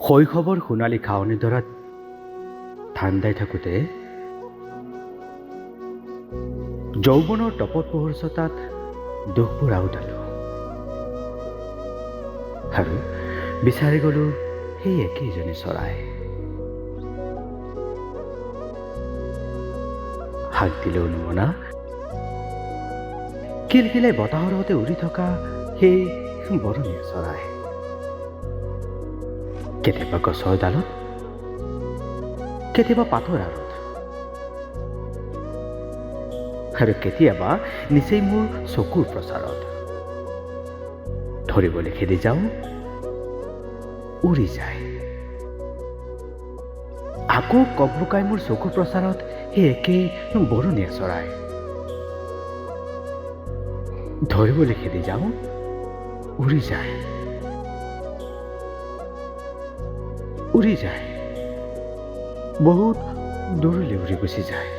শৈশৱৰ সোণালী ঘাৱনিডৰাত ঠাণ্ডাই থাকোঁতে যৌৱনৰ তপত পোহৰচতাত দুখবোৰ আওতালো আৰু বিচাৰি গলো সেই একেইজনী চৰাই। হাক দিলেও নুমনা কিলকিলাই বতাহৰ সতে উৰি থকা সেই বৰণীয়া চৰাই। কেতিয়াবা গছৰ ডালত, কেতিয়াবা পাতৰ আঁৰত, আৰু কেতিয়াবা নিচেই মোৰ চকুৰ প্ৰচাৰত। ধৰিবলৈ খেদি যাওঁ, উৰি যায়। আকৌ ককবকাই মোৰ চকুৰ প্ৰচাৰত সেই একেই বৰণীয়া চৰাই। ধৰিবলৈ খেদি যাওঁ, উৰি যায়, উৰি যায়, বহুত দূৰলৈ উৰি গুচি যায়।